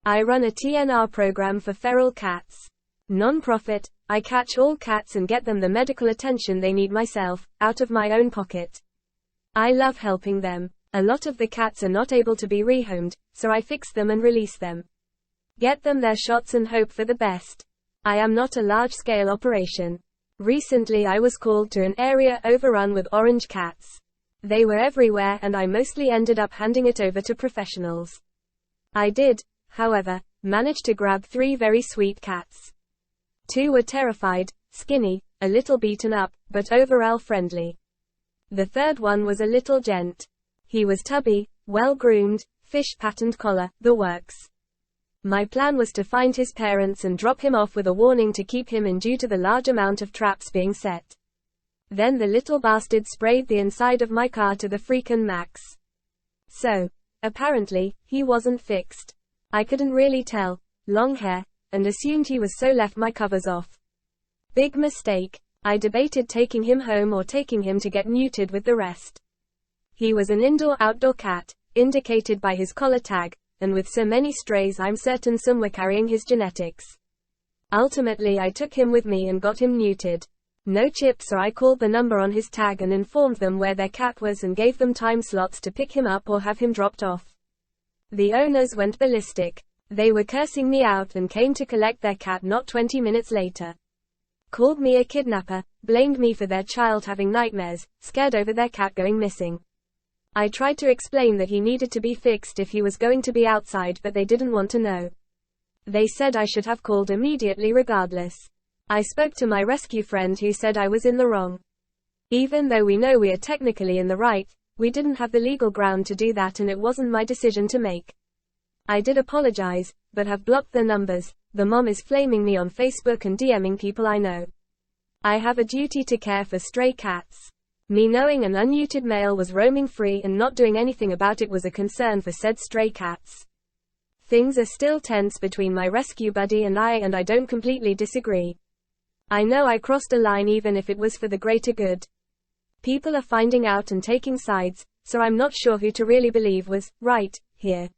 I run a TNR program for feral cats. Non-profit, I catch all cats and get them the medical attention they need myself, out of my own pocket. I love helping them. A lot of the cats are not able to be rehomed, so I fix them and release them. Get them their shots and hope for the best. I am not a large-scale operation. Recently I was called to an area overrun with orange cats. They were everywhere and I mostly ended up handing it over to professionals. I did, however, manage to grab 3 very sweet cats. 2 were terrified, skinny, a little beaten up, but overall friendly. The third one was a little gent. He was tubby, well-groomed, fish-patterned collar, the works. My plan was to find his parents and drop him off with a warning to keep him in due to the large amount of traps being set. Then the little bastard sprayed the inside of my car to the freakin' max. So, apparently, he wasn't fixed. I couldn't really tell, long hair, and assumed he was, so left my covers off. Big mistake. I debated taking him home or taking him to get neutered with the rest. He was an indoor-outdoor cat, indicated by his collar tag, and with so many strays I'm certain some were carrying his genetics. Ultimately I took him with me and got him neutered. No chip, so I called the number on his tag and informed them where their cat was and gave them time slots to pick him up or have him dropped off. The owners went ballistic. They were cursing me out and came to collect their cat not 20 minutes later. Called me a kidnapper, blamed me for their child having nightmares, scared over their cat going missing. I tried to explain that he needed to be fixed if he was going to be outside, but they didn't want to know. They said I should have called immediately regardless. I spoke to my rescue friend who said I was in the wrong. Even though we know we are technically in the right, we didn't have the legal ground to do that and it wasn't my decision to make. I did apologize, but have blocked their numbers. The mom is flaming me on Facebook and DMing people I know. I have a duty to care for stray cats. Me knowing an unneutered male was roaming free and not doing anything about it was a concern for said stray cats. Things are still tense between my rescue buddy and I don't completely disagree. I know I crossed a line even if it was for the greater good. People are finding out and taking sides, so I'm not sure who to really believe was right here.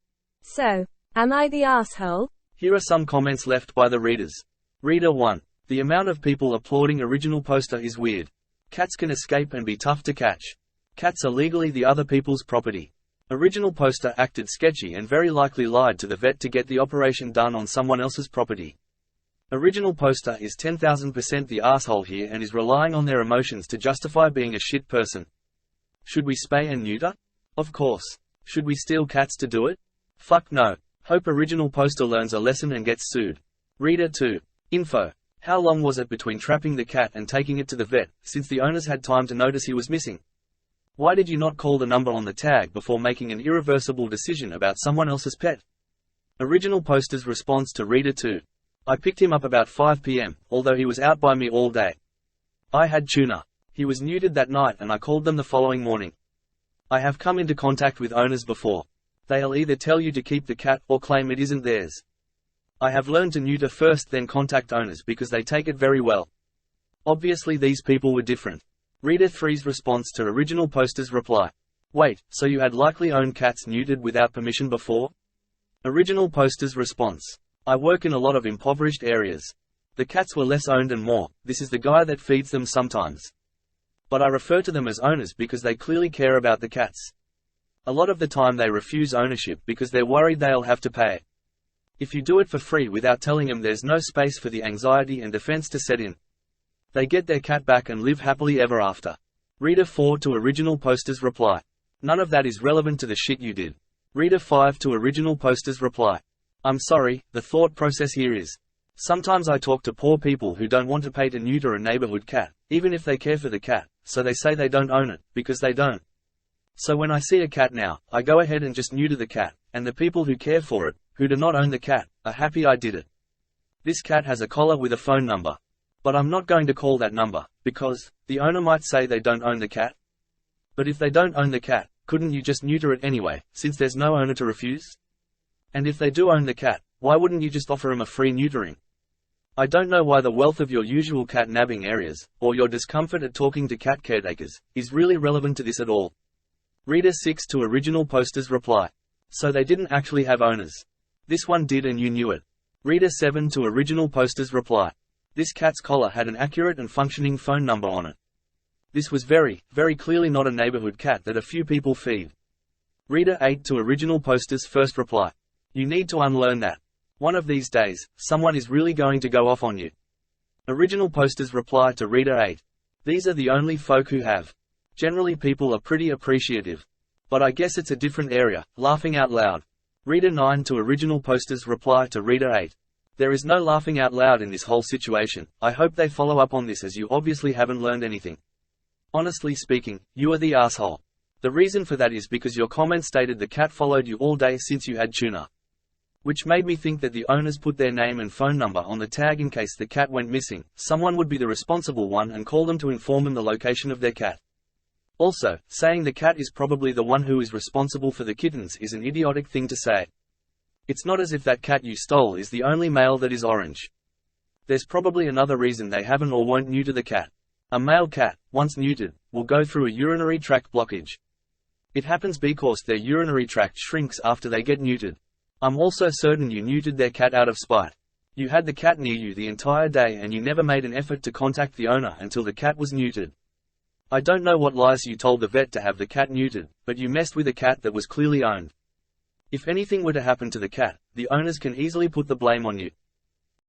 So, am I the asshole? Here are some comments left by the readers. Reader 1. The amount of people applauding original poster is weird. Cats can escape and be tough to catch. Cats are legally the other people's property. Original poster acted sketchy and very likely lied to the vet to get the operation done on someone else's property. Original poster is 10,000% the asshole here and is relying on their emotions to justify being a shit person. Should we spay and neuter? Of course. Should we steal cats to do it? Fuck no. Hope original poster learns a lesson and gets sued. Reader 2. Info. How long was it between trapping the cat and taking it to the vet, since the owners had time to notice he was missing? Why did you not call the number on the tag before making an irreversible decision about someone else's pet? Original poster's response to Reader 2. I picked him up about 5 p.m., although he was out by me all day. I had tuna. He was neutered that night and I called them the following morning. I have come into contact with owners before. They'll either tell you to keep the cat or claim it isn't theirs. I have learned to neuter first then contact owners because they take it very well. Obviously these people were different. Reader 3's response to original poster's reply. Wait, so you had likely owned cats neutered without permission before? Original poster's response. I work in a lot of impoverished areas. The cats were less owned and more, this is the guy that feeds them sometimes. But I refer to them as owners because they clearly care about the cats. A lot of the time they refuse ownership because they're worried they'll have to pay. If you do it for free without telling them, there's no space for the anxiety and defense to set in. They get their cat back and live happily ever after. Reader 4 to original poster's reply. None of that is relevant to the shit you did. Reader 5 to original poster's reply. I'm sorry, the thought process here is. Sometimes I talk to poor people who don't want to pay to neuter a neighborhood cat, even if they care for the cat, so they say they don't own it, because they don't. So when I see a cat now, I go ahead and just neuter the cat, and the people who care for it, who do not own the cat, are happy I did it. This cat has a collar with a phone number. But I'm not going to call that number, because the owner might say they don't own the cat. But if they don't own the cat, couldn't you just neuter it anyway, since there's no owner to refuse? And if they do own the cat, why wouldn't you just offer him a free neutering? I don't know why the wealth of your usual cat nabbing areas, or your discomfort at talking to cat caretakers, is really relevant to this at all. Reader 6 to original poster's reply. So they didn't actually have owners. This one did and you knew it. Reader 7 to original poster's reply. This cat's collar had an accurate and functioning phone number on it. This was very, very clearly not a neighborhood cat that a few people feed. Reader 8 to original poster's first reply. You need to unlearn that. One of these days, someone is really going to go off on you. Original poster's reply to Reader 8. These are the only folk who have. Generally people are pretty appreciative. But I guess it's a different area, laughing out loud. Reader 9 to original poster's reply to Reader 8. There is no laughing out loud in this whole situation. I hope they follow up on this as you obviously haven't learned anything. Honestly speaking, you are the asshole. The reason for that is because your comment stated the cat followed you all day since you had tuna. Which made me think that the owners put their name and phone number on the tag in case the cat went missing. Someone would be the responsible one and call them to inform them the location of their cat. Also, saying the cat is probably the one who is responsible for the kittens is an idiotic thing to say. It's not as if that cat you stole is the only male that is orange. There's probably another reason they haven't or won't neuter the cat. A male cat, once neutered, will go through a urinary tract blockage. It happens because their urinary tract shrinks after they get neutered. I'm also certain you neutered their cat out of spite. You had the cat near you the entire day and you never made an effort to contact the owner until the cat was neutered. I don't know what lies you told the vet to have the cat neutered, but you messed with a cat that was clearly owned. If anything were to happen to the cat, the owners can easily put the blame on you.